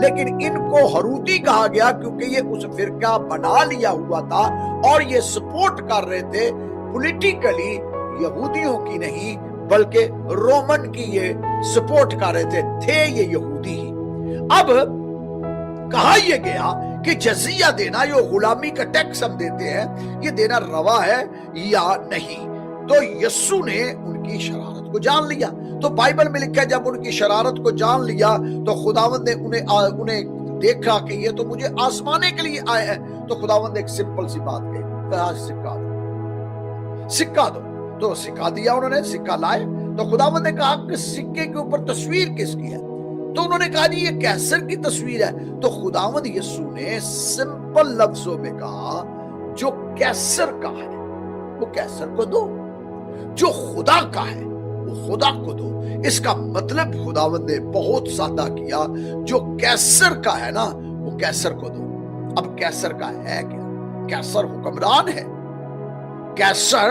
لیکن ان کو ہروتی کہا گیا کیونکہ یہ اس فرقہ بنا لیا ہوا تھا اور یہ سپورٹ کر رہے تھے پولیٹیکلی یہودیوں کی نہیں بلکہ رومن کی یہ سپورٹ کر رہے تھے یہ یہودی ہی۔ اب کہا یہ گیا کہ جزیہ دینا، جو غلامی کا ٹیکس ہم دیتے ہیں، یہ دینا روا ہے یا نہیں۔ تو یسوع نے ان کی شرارت کو جان لیا۔ تو بائبل میں لکھا ہے جب ان کی شرارت کو جان لیا تو خداوند نے انہیں دیکھا کہ یہ تو مجھے آزمانے کے لیے آئے ہیں، تو خداوند نے ایک سمپل سی بات کہی، کہا سکہ دو۔ تو سکہ دیا انہوں نے، سکہ لائے۔ تو خداوند نے کہا کہ سکے کے اوپر تصویر کس کی ہے؟ تو انہوں نے کہا جی یہ کیسر کی تصویر ہے۔ تو خداوند یسوع نے سمپل لفظوں میں کہا جو کیسر کا ہے وہ کیسر کو دو، جو خدا کا ہے وہ خدا کو دو۔ اس کا مطلب خداوند نے بہت سادہ کیا، جو کیسر کا ہے نا وہ کیسر کو دو۔ اب کیسر کا ہے کیا؟ کیسر حکمران ہے، کیسر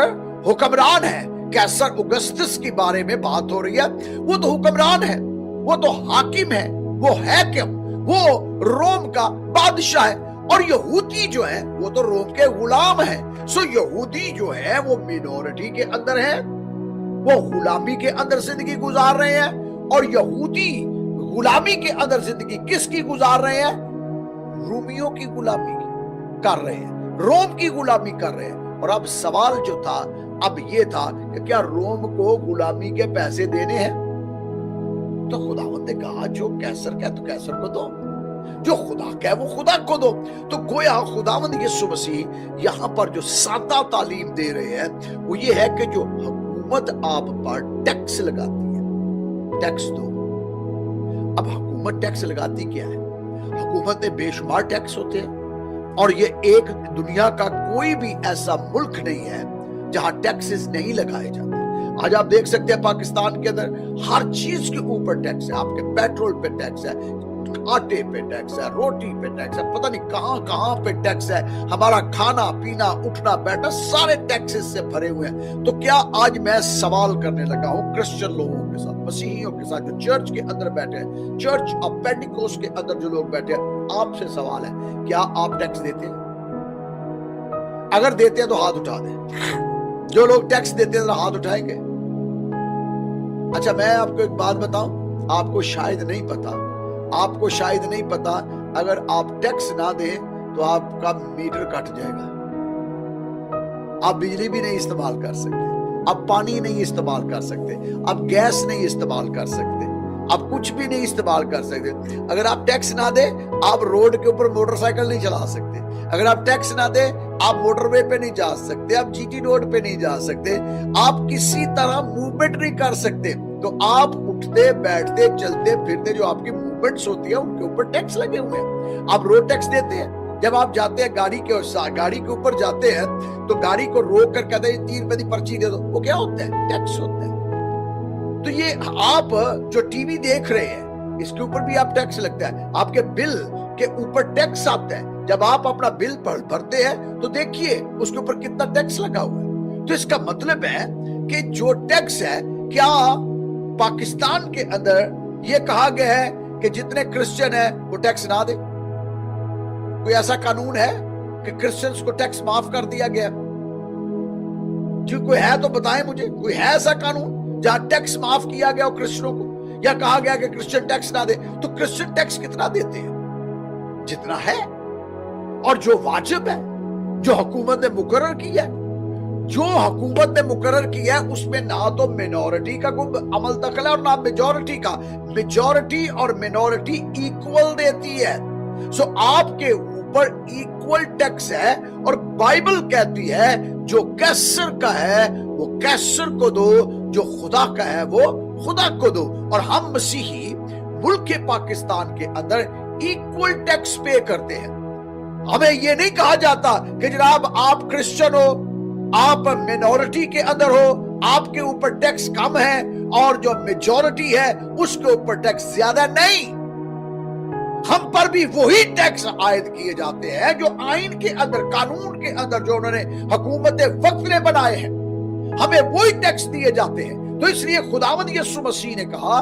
حکمران ہے۔ کیسر اگستس کے بارے میں بات ہو رہی ہے، وہ تو حکمران ہے، وہ تو حاکم ہے، وہ حاکم، وہ روم کا بادشاہ ہے۔ اور یہودی جو ہے وہ تو روم کے غلام ہیں۔ سو یہودی جو ہے وہ مینورٹی کے اندر ہے، وہ غلامی کے اندر زندگی گزار رہے ہیں۔ اور یہودی غلامی کے اندر زندگی کس کی گزار رہے ہیں؟ رومیوں کی غلامی کر رہے ہیں، روم کی غلامی کر رہے ہیں۔ اور اب سوال جو تھا اب یہ تھا کہ کیا روم کو غلامی کے پیسے دینے ہیں؟ تو خداوند نے کہا جو کیسر کا ہے تو کیسر کو دو، جو خدا کا ہے وہ خدا کو دو۔ تو گویا خداوند یسوع مسیح یہاں پر جو سادہ تعلیم دے رہے ہیں وہ یہ ہے کہ جو حکومت آپ پر ٹیکس لگاتی ہے، ٹیکس دو۔ اب حکومت ٹیکس لگاتی کیا ہے؟ حکومت میں بے شمار ٹیکس ہوتے ہیں، اور یہ ایک دنیا کا کوئی بھی ایسا ملک نہیں ہے جہاں ٹیکسز نہیں لگائے جاتے۔ آج آپ دیکھ سکتے ہیں پاکستان کے اندر ہر چیز کے اوپر ٹیکس ہے، آپ کے پیٹرول پہ ٹیکس ہے، آٹے پہ ٹیکس ہے، روٹی پہ ٹیکس ہے، پتہ نہیں کہاں کہاں پہ ٹیکس ہے۔ ہمارا کھانا پینا اٹھنا بیٹھنا سارے ٹیکسز سے بھرے ہوئے ہیں۔ تو کیا آج میں سوال کرنے لگا ہوں کرسچن لوگوں کے ساتھ، مسیحیوں کے ساتھ جو چرچ کے اندر بیٹھے ہیں، چرچ آف پینٹیکوسٹ کے اندر جو لوگ بیٹھے ہیں، آپ سے سوال ہے کیا آپ ٹیکس دیتے ہیں؟ اگر دیتے ہیں تو ہاتھ اٹھا دیں۔ جو لوگ ٹیکس دیتے ہیں ہاتھ اٹھائیں گے۔ اچھا میں آپ کو ایک بات بتاؤں، آپ کو شاید نہیں پتا، اگر آپ ٹیکس نہ دیں تو آپ کا میٹر کٹ جائے گا، آپ بجلی بھی نہیں استعمال کر سکتے، آپ پانی نہیں استعمال کر سکتے، آپ گیس نہیں استعمال کر سکتے، آپ کچھ بھی نہیں استعمال کر سکتے۔ اگر آپ ٹیکس نہ دیں آپ روڈ کے اوپر موٹر سائیکل نہیں چلا سکتے، اگر آپ ٹیکس نہ دیں آپ موٹر وے پہ نہیں جا سکتے، آپ جی ٹی روڈ پہ نہیں جا سکتے، آپ کسی طرح موومنٹ نہیں کر سکتے۔ تو آپ اٹھتے بیٹھتے چلتے پھرتے جو آپ کی موومنٹس ہوتی ہیں ان کے اوپر ٹیکس لگے ہوئے ہیں۔ آپ روڈ ٹیکس دیتے ہیں، جب آپ جاتے ہیں گاڑی کے اوپر جاتے ہیں تو گاڑی کو روک کر کہتے ہیں 3 روپے کی پرچی دے دو، وہ کیا ہوتا ہے؟ ٹیکس ہوتا ہے۔ تو یہ آپ جو ٹی وی دیکھ رہے ہیں اس کے اوپر بھی آپ ٹیکس لگتا ہے، آپ کے بل کے اوپر ٹیکس آتا ہے۔ جب آپ اپنا بل بھرتے ہیں تو دیکھیے اس کے اوپر کتنا ٹیکس لگا ہوا ہے۔ تو اس کا مطلب ہے کہ جو ٹیکس ہے، کیا پاکستان کے اندر یہ کہا گیا ہے کہ جتنے کرسچن ہیں وہ ٹیکس نہ دیں؟ کوئی ایسا قانون ہے کہ کرسچنز کو ٹیکس معاف کر دیا گیا؟ جو کوئی ہے تو بتائیں مجھے، کوئی ہے ایسا قانون جہاں ٹیکس معاف کیا گیا ہو کرسچنوں کو، یا کہا گیا کہ کرسچن ٹیکس نہ دے؟ تو کرسچن ٹیکس کتنا دیتے ہیں؟ جتنا ہے، اور جو واجب ہے، جو حکومت نے مقرر کیا ہے، جو حکومت نے مقرر کیا ہے اس میں نہ تو مینورٹی کا کوئی عمل دخل ہے اور نہ میجورٹی کا۔ میجورٹی اور مینورٹی ایکول دیتی ہے۔ سو آپ کے اوپر ایکول ٹیکس ہے، اور بائبل کہتی ہے جو کیسر کا ہے وہ کیسر کو دو، جو خدا کا ہے وہ خدا کو دو۔ اور ہم مسیحی ملک پاکستان کے اندر ایکول ٹیکس پے کرتے ہیں۔ ہمیں یہ نہیں کہا جاتا کہ جناب آپ کرسچن ہو، آپ مینورٹی کے اندر ہو، آپ کے اوپر ٹیکس کم ہے، اور جو میجورٹی ہے اس کے اوپر ٹیکس زیادہ نہیں۔ ہم پر بھی وہی ٹیکس عائد کیے جاتے ہیں جو آئین کے اندر، قانون کے اندر جو انہوں نے حکومت وقت نے بنائے ہیں، ہمیں وہی ٹیکس دیے جاتے ہیں۔ تو اس لیے خداوند یسوع مسیح نے کہا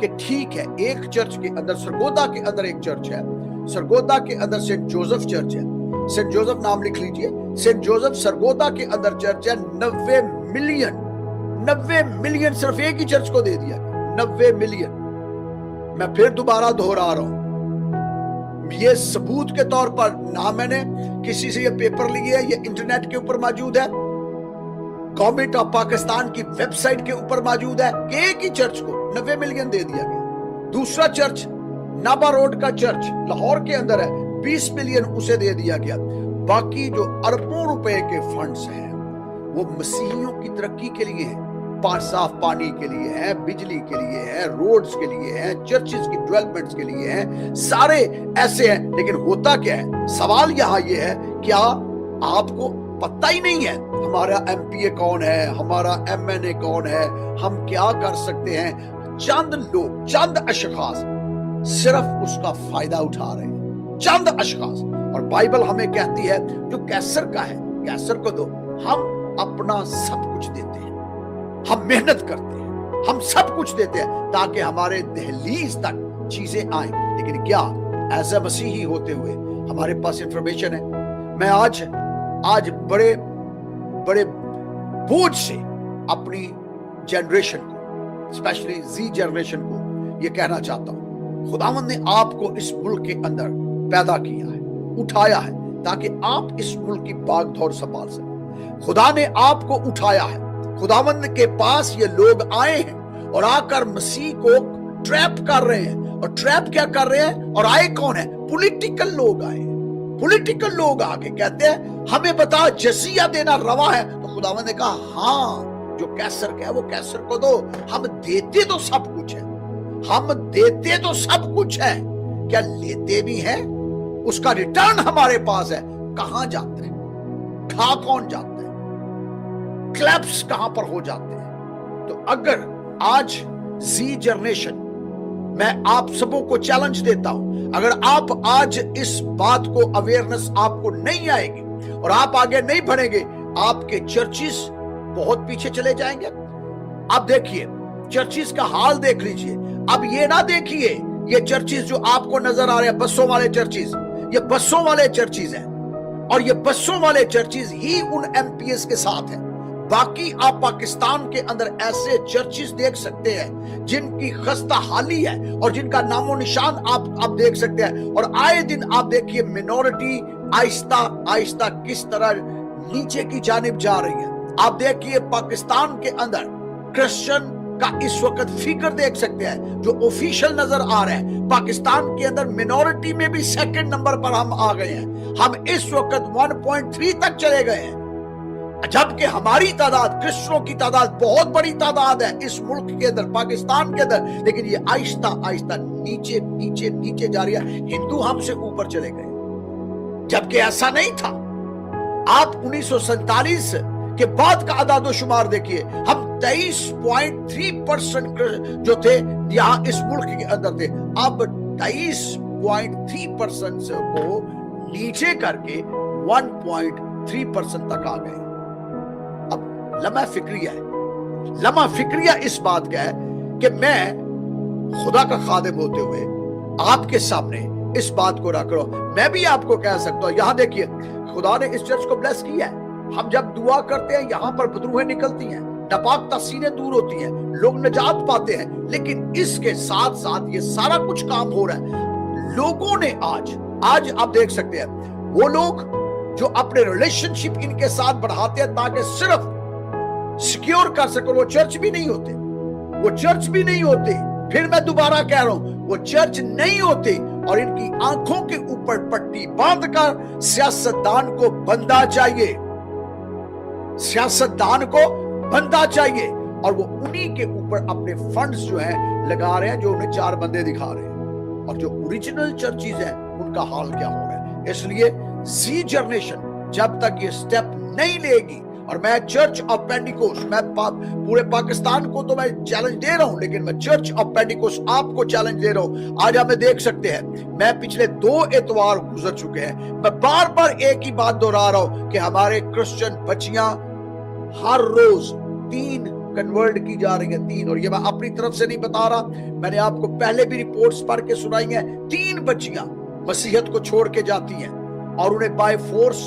کہ ٹھیک ہے ایک چرچ کے اندر سرگودا کے اندر ایک چرچ ہے, سرگودا کے اندر سینٹ جوزف چرچ ہے, سینٹ جوزف نام لکھ لیجئے, سینٹ جوزف سرگودا کے اندر چرچ ہے. 90 ملین صرف ایک ہی چرچ کو دے دیا, 90 ملین. میں پھر دوبارہ دہرا رہا ہوں, یہ ثبوت کے طور پر نہ میں نے کسی سے یہ پیپر لیے, یہ انٹرنیٹ کے اوپر موجود ہے, گورنمنٹ آف پاکستان کی ویب سائٹ کے اوپر موجود ہے کہ ایک ہی چرچ کو 90 ملین دے دیا گیا. دوسرا چرچ نابا روڈ کا چرچ لاہور کے اندر ہے, 20 ملین اسے دے دیا گیا. باقی جو اربوں روپے کے فنڈز ہیں وہ مسیحیوں کی ترقی کے لیے ہیں, صاف پانی کے لیے ہے, بجلی کے لیے ہے, روڈز کے لیے ہے, چرچز کی ڈیولپمنٹس کے لیے ہیں, سارے ایسے ہیں. لیکن ہوتا کیا ہے, سوال یہاں یہ ہے, کیا آپ کو پتہ ہی نہیں ہے ہمارا ایم پی اے کون ہے, ہمارا ایم این اے کون ہے, ہم کیا کر سکتے ہیں؟ چند لوگ, چند اشخاص صرف اس کا فائدہ اٹھا رہے ہیں, چند اشخاص. اور بائبل ہمیں کہتی ہے جو کیسر کا ہے کیسر کو دو. ہم اپنا سب کچھ دیتے ہیں, ہم محنت کرتے ہیں, ہم سب کچھ دیتے ہیں تاکہ ہمارے دہلیز تک چیزیں آئیں. لیکن کیا ایز اے مسیحی ہوتے ہوئے ہمارے پاس انفارمیشن ہے؟ میں آج بڑے بوجھ سے اپنی جنریشن کو, اسپیشلی زی جنریشن کو یہ کہنا چاہتا ہوں, خداوند نے آپ کو اس ملک کے اندر پیدا کیا ہے, اٹھایا ہے تاکہ آپ اس ملک کی باغ دور سنبھال سکیں. خدا نے آپ کو اٹھایا ہے, خداوند کے پاس یہ لوگ آئے ہیں اور آ کر مسیح کو ٹریپ کر رہے ہیں. اور ٹریپ کیا کر رہے ہیں؟ اور آئے کون ہیں؟ پولیٹیکل لوگ آئے ہیں. پولیٹیکل لوگ آ کے کہتے ہیں ہمیں بتا جزیہ دینا روا ہے. تو خداوند نے کہا ہاں, جو کیسر کا ہے وہ کیسر کو دو. ہم دیتے تو سب کچھ ہے, ہم دیتے تو سب کچھ ہے, کیا لیتے بھی ہیں؟ اس کا ریٹرن ہمارے پاس ہے. کہاں جاتے ہیں؟ کھا کون جاتا ہے؟ کلیپس کہاں پر ہو جاتے ہیں؟ تو اگر آج زی جنریشن, میں آپ سبوں کو چیلنج دیتا ہوں, اگر آپ آج اس بات کو اویئرنس آپ کو نہیں آئے گی اور آپ آگے نہیں بڑھیں گے, آپ کے چرچز بہت پیچھے چلے جائیں گے. اب دیکھیے چرچز کا حال دیکھ لیجئے. اب یہ نہ دیکھیے یہ چرچز جو آپ کو نظر آ رہے ہیں بسوں والے چرچز, یہ بسوں والے چرچز ہیں, اور یہ بسوں والے چرچز ہی ان ایم پی ایس کے ساتھ ہیں. باقی آپ پاکستان کے اندر ایسے چرچز دیکھ سکتے ہیں جن کی خستہ حالی ہے اور جن کا نام و نشان آپ دیکھ سکتے ہیں. اور آئے دن آپ دیکھیے منورٹی آہستہ آہستہ کس طرح نیچے کی جانب جا رہی ہے. آپ دیکھیے پاکستان کے اندر کرسچن کا اس وقت فگر دیکھ سکتے ہیں جو آفیشل نظر آ رہے ہیں. پاکستان کے اندر منورٹی میں بھی سیکنڈ نمبر پر ہم آ گئے ہیں. ہم اس وقت 1.3 تک چلے گئے ہیں, جبکہ ہماری تعداد, کرسچنوں کی تعداد بہت بڑی تعداد ہے اس ملک کے اندر, پاکستان کے اندر. لیکن یہ آہستہ آہستہ نیچے نیچے نیچے جا رہی ہے. ہندو ہم سے اوپر چلے گئے, جبکہ ایسا نہیں تھا. آپ 1947 کے بعد کا اعداد و شمار دیکھیے, ہم 23.3% جو تھے یہاں اس ملک کے اندر تھے. اب 23.3% کو نیچے کر کے 1.3% تک آ گئے. اب لمحہ فکریہ اس بات کا ہے کہ میں خدا کا خادم ہوتے ہوئے آپ کے سامنے اس بات کو رکھ رہا ہوں. میں بھی آپ کو کہہ سکتا ہوں, یہاں دیکھیے خدا نے اس چرچ کو بلیس کیا ہے. ہم جب دعا کرتے ہیں یہاں پر بدروہیں نکلتی ہیں, ناپاک تحسینیں دور ہوتی ہیں, لوگ نجات پاتے ہیں. لیکن اس کے ساتھ ساتھ یہ سارا کچھ کام ہو رہا ہے. لوگوں نے آج آپ دیکھ سکتے ہیں وہ لوگ جو اپنے ریلیشن شپ ان کے ساتھ بڑھاتے ہیں تاکہ صرف سیکیور کر سکیں, وہ چرچ بھی نہیں ہوتے. پھر میں دوبارہ کہہ رہا ہوں, وہ چرچ نہیں ہوتے, اور ان کی آنکھوں کے اوپر پٹی باندھ کر سیاستدان کو بندہ چاہیے, اور وہ انہی کے اوپر اپنے فنڈز جو ہیں لگا رہے ہیں, جو انہیں 4 بندے دکھا رہے ہیں. اور جو اوریجنل چرچز ہیں ان کا حال کیا ہو رہا ہے. اس لیے زی جنریشن جب تک یہ سٹیپ نہیں لے گی, اور میں چرچ آف پینٹیکوسٹ, میں پورے پاکستان کو تو میں چیلنج دے رہا ہوں, لیکن میں چرچ آف پینٹیکوسٹ آپ کو چیلنج دے رہا ہوں. آج ہمیں دیکھ سکتے ہیں, میں پچھلے 2 اتوار گزر چکے ہیں, میں بار بار ایک ہی بات دہرا رہا ہوں کہ ہمارے کرسچن بچیاں ہر روز 3 کنورٹ کی جا رہی ہیں 3, اور یہ میں اپنی طرف سے نہیں بتا رہا, میں نے آپ کو پہلے بھی رپورٹس پڑھ کے سنائی ہیں. 3 بچیاں مسیحیت کو چھوڑ کے جاتی ہیں اور انہیں بائی فورس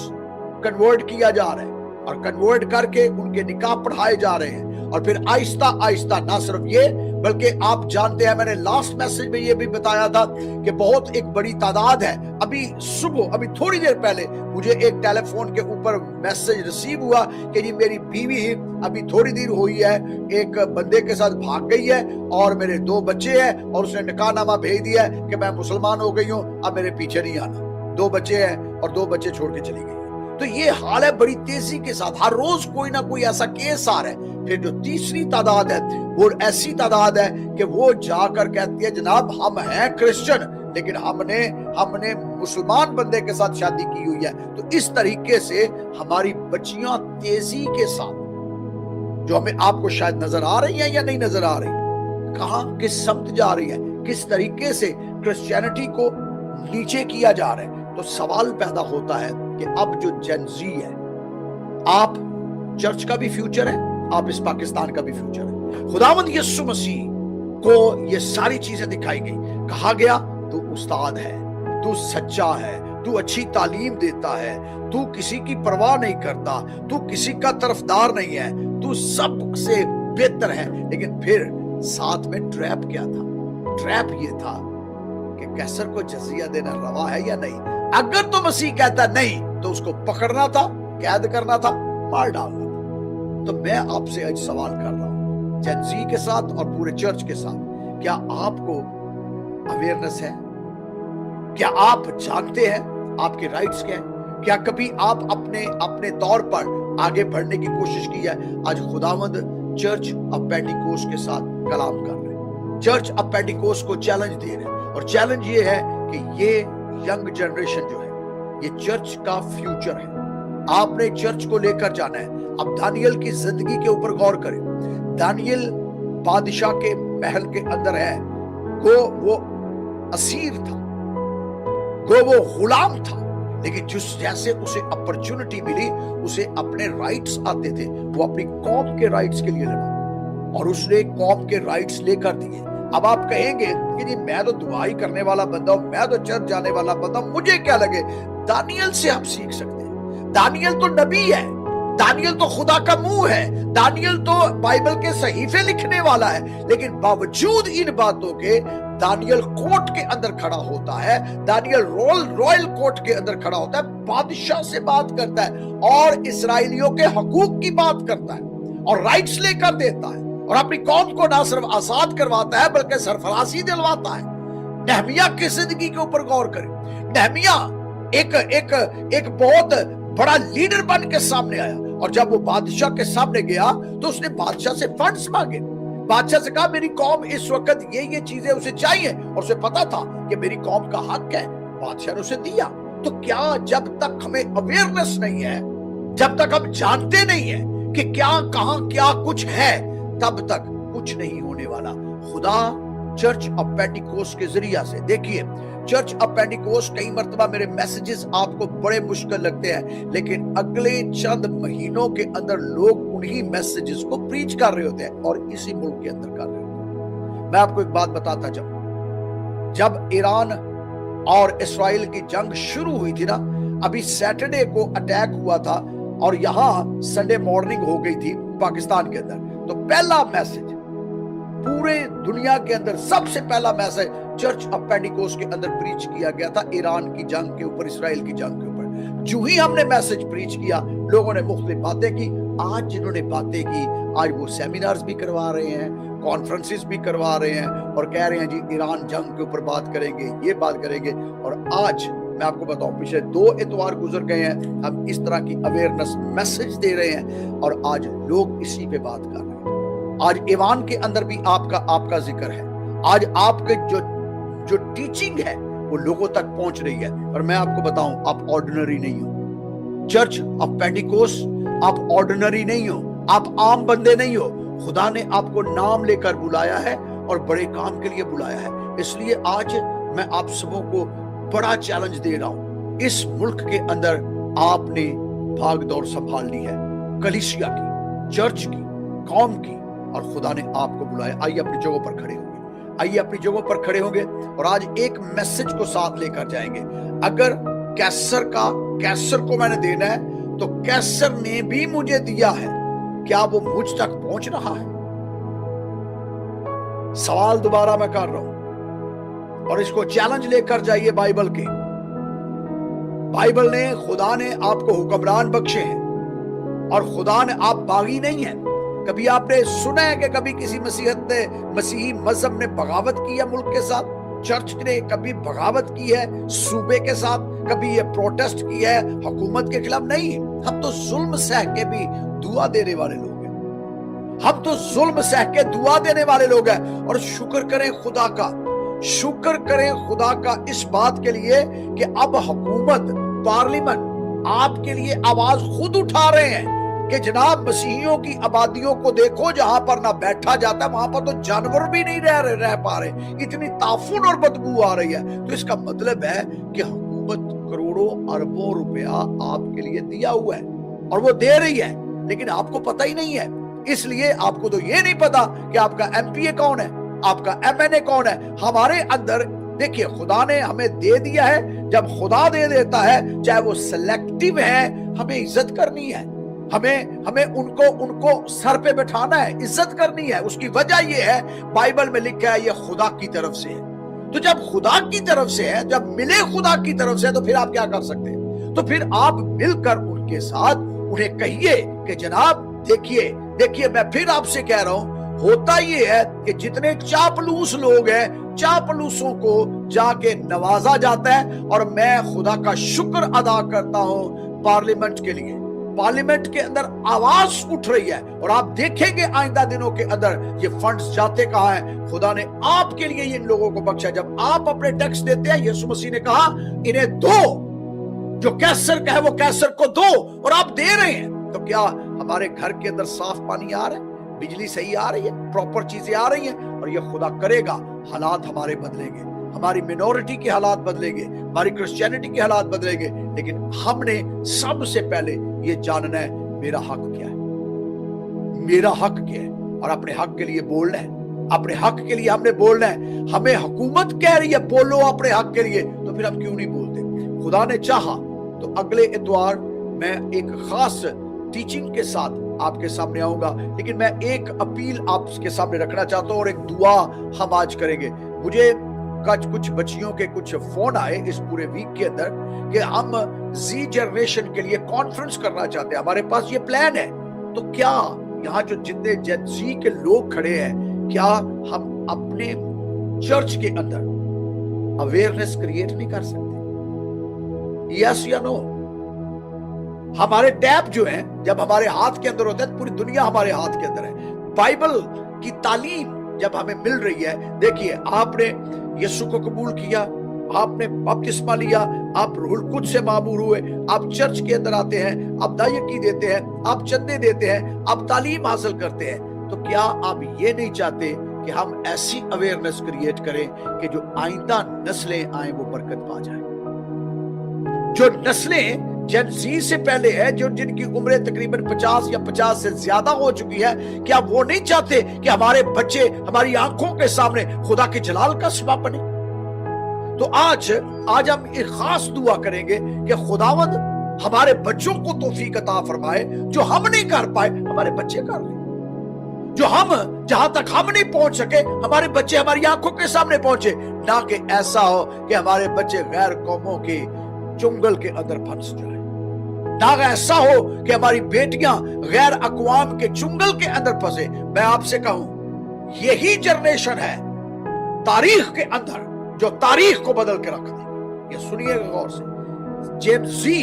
کنورٹ کیا جا رہا ہے, اور کنورٹ کر کے ان کے نکاح پڑھائے جا رہے ہیں, اور پھر آہستہ آہستہ نہ صرف یہ بلکہ آپ جانتے ہیں, میں نے لاسٹ میسج میں یہ بھی بتایا تھا کہ بہت ایک بڑی تعداد ہے. ابھی صبح, ابھی تھوڑی دیر پہلے مجھے ایک ٹیلی فون کے اوپر میسج ریسیو ہوا کہ جی میری بیوی ابھی تھوڑی دیر ہوئی ہے ایک بندے کے ساتھ بھاگ گئی ہے, اور میرے 2 بچے ہیں, اور اس نے نکاح نامہ بھیج دیا ہے کہ میں مسلمان ہو گئی ہوں, اب میرے پیچھے نہیں آنا. 2 بچے ہیں اور 2 بچے چھوڑ کے چلی گئی. تو یہ حال ہے بڑی تیزی کے ساتھ, ہر روز کوئی نہ کوئی ایسا کیس آ رہا ہے. پھر جو تیسری تعداد ہے وہ ایسی تعداد ہے کہ وہ جا کر کہتی ہے جناب ہم ہیں کرسچن لیکن ہم نے مسلمان بندے کے ساتھ شادی کی ہوئی ہے. تو اس طریقے سے ہماری بچیاں تیزی کے ساتھ, جو ہمیں آپ کو شاید نظر آ رہی ہیں یا نہیں نظر آ رہی, کہاں کس سمت جا رہی ہے, کس طریقے سے کرسچینٹی کو نیچے کیا جا رہا ہے. تو سوال پیدا ہوتا ہے کہ اب جو جن زی ہے, آپ چرچ کا بھی فیوچر ہے, آپ اس پاکستان کا بھی فیوچر ہے. خداوند یسوع مسیح کو یہ ساری چیزیں دکھائی گئی, کہا گیا تو استاد ہے, تو سچا ہے, تو اچھی تعلیم دیتا ہے, تو کسی کی پرواہ نہیں کرتا, تو کسی کا طرفدار نہیں ہے, تو سب سے بہتر ہے. لیکن پھر ساتھ میں ٹریپ کیا تھا؟ ٹریپ یہ تھا کہ کیسر کو جزیہ دینا روا ہے یا نہیں. اگر تو مسیح کہتا نہیں تو اس کو پکڑنا تھا, قید کرنا تھا, مار ڈالنا تھا. تو میں آپ سے آج سوال کر رہا ہوں, جن زی کے ساتھ اور پورے چرچ کے ساتھ, کیا آپ کو اویئرنس ہے؟ کیا آپ جانتے ہیں آپ کے رائٹس کیا ہیں؟ کیا کبھی آپ اپنے طور پر آگے بڑھنے کی کوشش کی ہے؟ آج خداوند چرچ آف پینٹیکوسٹ کے ساتھ کلام کر رہے ہیں, چرچ آف پینٹیکوسٹ کو چیلنج دے رہے ہیں, اور چیلنج یہ ہے کہ یہ ینگ جنریشن جو ہے یہ چرچ کا فیوچر ہے. آپ نے چرچ کو لے کر جانا ہے. اب دانیل کی زندگی کے اوپر غور کریں. دانیل بادشاہ کے محل کے اندر ہے, گو وہ اسیر تھا, گو وہ غلام تھا, لیکن جس جیسے اسے اپرچونٹی ملی اسے اپنے رائٹس آتے تھے, وہ اپنی قوم کے رائٹس کے لیے لڑا اور اس نے قوم کے رائٹس لے کر دیے. اب آپ کہیں گے کہ جی میں تو دعائی کرنے والا بندہ ہوں, میں تو چرچ جانے والا بندہ ہوں, مجھے کیا لگے. دانیل سے ہم سیکھ سکتے ہیں. دانیل تو نبی ہے, دانیل تو خدا کا منہ ہے, دانیل تو بائبل کے صحیفے لکھنے والا ہے, لیکن باوجود ان باتوں کے دانیل کوٹ کے اندر کھڑا ہوتا ہے, دانیل رائل کوٹ کے اندر کھڑا ہوتا ہے, بادشاہ سے بات کرتا ہے اور اسرائیلیوں کے حقوق کی بات کرتا ہے اور رائٹس لے کر دیتا ہے, اور اپنی قوم کو نہ صرف آزاد کرواتا ہے بلکہ سرفرازی دلواتا ہے. نہمیہ کی زندگی کے اوپر غور کریں. نہمیہ ایک بہت بڑا لیڈر بن کے سامنے آیا, اور جب وہ بادشاہ کے سامنے گیا تو اس نے بادشاہ سے فنڈز مانگے. بادشاہ سے کہا میری قوم اس وقت یہ چیزیں اسے چاہیے, اور اسے پتا تھا کہ میری قوم کا حق ہے. بادشاہ نے اسے دیا. تو کیا جب تک ہمیں اویئرنس نہیں ہے, جب تک ہم جانتے نہیں ہیں کہ کیا کہاں کیا کچھ ہے, تب تک کچھ نہیں ہونے والا. خدا چرچ آف پینٹیکوسٹ کے ذریعہ سے, دیکھیے چرچ آف پینٹیکوسٹ, کئی مرتبہ میرے میسیجز آپ کو بڑے مشکل لگتے ہیں, لیکن اگلے چند مہینوں کے اندر لوگ انہی میسیجز کو پریچ کر رہے ہوتے ہیں, اور اسی ملک کے اندر کر رہے ہوتے ہیں. میں آپ کو ایک بات بتاتا جاؤں, جب ایران اور اسرائیل کی جنگ شروع ہوئی تھی نا, ابھی سیٹرڈے کو اٹیک ہوا تھا اور یہاں سنڈے مارننگ ہو گئی تھی پاکستان کے اندر. تو پہلا میسج پورے دنیا کے اندر, سب سے پہلا میسج چرچ آف پینٹیکوسٹ کے اندر پریچ کیا گیا تھا ایران کی جنگ کے اوپر, اسرائیل کی جنگ کے اوپر. جو ہی ہم نے میسج پریچ کیا, لوگوں نے مختلف باتیں کی. آج جنہوں نے باتیں کی, آج وہ سیمینارز بھی کروا رہے ہیں, کانفرنسز بھی کروا رہے ہیں, اور کہہ رہے ہیں جی ایران جنگ کے اوپر بات کریں گے, یہ بات کریں گے. اور آج میں آپ کو بتاؤں, پچھلے 2 اتوار گزر گئے ہیں, ہم اس طرح کی اویئرنس میسج دے رہے ہیں, اور آج لوگ اسی پہ بات کر رہے ہیں. آج ایوان کے اندر بھی آپ کا ذکر ہے. آج آپ کے جو ٹیچنگ ہے وہ لوگوں تک پہنچ رہی ہے. اور میں آپ کو بتاؤں, آپ آرڈنری نہیں ہو. چرچ آف پینٹیکوسٹ آپ آرڈنری نہیں ہو, آپ عام بندے نہیں ہو. خدا نے آپ کو نام لے کر بلایا ہے اور بڑے کام کے لیے بلایا ہے. اس لیے آج میں آپ سبوں کو بڑا چیلنج دے رہا ہوں. اس ملک کے اندر آپ نے بھاگ دوڑ سنبھالنی ہے, کلیسیا کی, چرچ کی, قوم کی, اور خدا نے آپ کو بلایا. آئیے اپنی جگہوں پر کھڑے ہوں گے, آئیے اپنی جگہوں پر کھڑے ہوں گے اور آج ایک میسج کو ساتھ لے کر جائیں گے. اگر کیسر کو میں نے دینا ہے تو کیسر نے بھی مجھے دیا ہے, کیا وہ مجھ تک پہنچ رہا ہے؟ سوال دوبارہ میں کر رہا ہوں اور اس کو چیلنج لے کر جائیے بائبل کے. بائبل نے, خدا نے آپ کو حکمران بخشے ہیں اور خدا نے, آپ باغی نہیں ہیں. کبھی آپ نے سنا ہے کہ کبھی کسی مسیحی مذہب نے بغاوت کی ہے ملک کے ساتھ؟ چرچ نے کبھی بغاوت کی ہے صوبے کے ساتھ؟ کبھی یہ پروٹیسٹ کی ہے حکومت کے خلاف؟ نہیں. ہم تو ظلم سہ کے بھی دعا دینے والے لوگ ہیں. ہم تو ظلم سہ کے دعا دینے والے لوگ ہیں. اور شکر کریں خدا کا, شکر کریں خدا کا اس بات کے لیے کہ اب حکومت, پارلیمنٹ آپ کے لیے آواز خود اٹھا رہے ہیں کہ جناب مسیحیوں کی آبادیوں کو دیکھو, جہاں پر نہ بیٹھا جاتا ہے وہاں پر تو جانور بھی نہیں رہ پا رہے, اتنی تعفن اور بدبو آ رہی ہے. تو اس کا مطلب ہے کہ حکومت کروڑوں اربوں روپیہ آپ کے لیے دیا ہوا ہے اور وہ دے رہی ہے, لیکن آپ کو پتہ ہی نہیں ہے. اس لیے آپ کو تو یہ نہیں پتا کہ آپ کا ایم پی اے کون ہے, آپ کا ایم این اے کون ہے. ہمارے اندر دیکھیے خدا نے ہمیں دے دیا ہے. جب خدا دے دیتا ہے, چاہے وہ سلیکٹیو ہے, ہمیں عزت کرنی ہے, ہمیں ان کو سر پہ بٹھانا ہے, عزت کرنی ہے. اس کی وجہ یہ ہے, بائبل میں لکھا ہے یہ خدا کی طرف سے ہے. تو جب خدا کی طرف سے ہے, جب ملے خدا کی طرف سے, تو پھر آپ کیا کر سکتے ہیں؟ تو پھر آپ مل کر ان کے ساتھ انہیں کہیے کہ جناب دیکھیے میں پھر آپ سے کہہ رہا ہوں, ہوتا یہ ہے کہ جتنے چاپلوس لوگ ہیں, چاپلوسوں کو جا کے نوازا جاتا ہے. اور میں خدا کا شکر ادا کرتا ہوں پارلیمنٹ کے لیے. پارلیمنٹ کے اندر آواز اٹھ رہی ہے اور آپ دیکھیں گے آئندہ دنوں کے اندر یہ فنڈز جاتے کہاں ہیں. خدا نے آپ کے لیے ان لوگوں کو بخشا. جب آپ اپنے ٹیکس دیتے ہیں, یسوع مسیح نے کہا انہیں دو, جو کیسر کا ہے وہ کیسر کو دو, اور آپ دے رہے ہیں. تو کیا ہمارے گھر کے اندر صاف پانی آ رہا ہے, بجلی صحیح آ رہی ہے, پراپر چیزیں آ رہی ہیں؟ اور یہ خدا کرے گا, حالات ہمارے بدلیں گے, ہماری مینورٹی کے حالات بدلیں گے, ہماری کرسچینٹی کے حالات بدلیں گے. لیکن ہم نے سب سے پہلے یہ جاننا ہے میرا حق کیا ہے, میرا حق کیا ہے, اور اپنے حق کے لیے بولنا ہے. اپنے حق کے لیے ہم نے بولنا ہے. ہمیں حکومت کہہ رہی ہے بولو اپنے حق کے لیے, تو پھر ہم کیوں نہیں بولتے؟ خدا نے چاہا تو اگلے اتوار میں ایک خاص ٹیچنگ کے ساتھ آپ کے سامنے آؤں گا. لیکن میں ایک اپیل آپ کے سامنے رکھنا چاہتا ہوں اور ایک دعا ہم آج کریں گے. مجھے کچھ بچیوں کے کچھ فون آئے اس پورے ویک کے اندر کہ ہم زی جنریشن کے لیے کانفرنس کرنا چاہتے ہیں, ہمارے پاس یہ پلان ہے. تو کیا یہاں جو جتنے جن زی کے لوگ کھڑے ہیں, کیا ہم اپنے چرچ کے اندر اویئرنس کریٹ نہیں کر سکتے؟ یس یا نو؟ ہمارے ٹیپ جو ہیں جب ہمارے ہاتھ کے اندر ہوتے ہیں, پوری دنیا ہمارے ہاتھ کے اندر ہے. بائبل کی تعلیم جب ہمیں مل رہی ہے, دیکھیے آپ نے یسوع کو قبول کیا, آپ نے بپتسمہ لیا, آپ روح القدس سے معمور ہوئے, آپ چرچ کے اندر آتے ہیں, آپ دائیکی دیتے ہیں, آپ چندے دیتے ہیں, آپ تعلیم حاصل کرتے ہیں. تو کیا آپ یہ نہیں چاہتے کہ ہم ایسی اویئرنس کریٹ کریں کہ جو آئندہ نسلیں آئیں وہ برکت پا جائیں؟ جو نسلیں جن زی سے پہلے ہے, جن کی عمریں تقریباً 50 یا 50 سے زیادہ ہو چکی ہے, کیا وہ نہیں چاہتے کہ ہمارے بچے ہماری آنکھوں کے سامنے خدا کے جلال کا سبب بنے؟ تو آج ہم ایک خاص دعا کریں گے کہ خداوند ہمارے بچوں کو توفیق عطا فرمائے, جو ہم نہیں کر پائے ہمارے بچے کر لیں. جو ہم جہاں تک ہم نہیں پہنچ سکے ہمارے بچے ہماری آنکھوں کے سامنے پہنچے. نہ کہ ایسا ہو کہ ہمارے بچے غیر قوموں کے چنگل کے اندر پھنس جائیں, نہ ایسا ہو کہ ہماری بیٹیاں غیر اقوام کے چنگل کے اندر پھنسے. میں آپ سے کہوں یہی جنریشن ہے تاریخ کے اندر جو تاریخ کو بدل کے رکھ دے. یہ سنیے گا غور سے, جن زی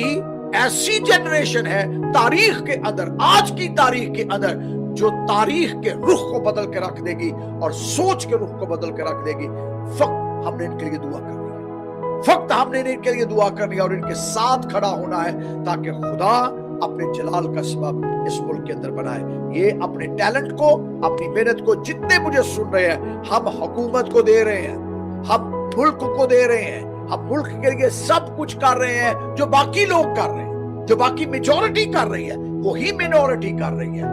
ایسی جنریشن ہے تاریخ کے اندر, آج کی تاریخ کے اندر, جو تاریخ کے رخ کو بدل کے رکھ دے گی اور سوچ کے رخ کو بدل کے رکھ دے گی. فقط ہم نے ان کے لیے دعا کرنی ہے, فقط ہم نے ان کے لیے دعا کرنی ہے اور ان کے ساتھ کھڑا ہونا ہے تاکہ خدا اپنے جلال کا سبب اس ملک کے اندر بنائے. یہ اپنے ٹیلنٹ کو, اپنی محنت کو, جتنے مجھے سن رہے ہیں, ہم حکومت کو دے رہے ہیں, ہم ملک کو دے رہے ہیں, ہم ملک کے لیے سب کچھ کر رہے ہیں جو باقی لوگ کر رہے ہیں, جو باقی میجورٹی کر رہی ہے وہی مینورٹی کر رہی ہے.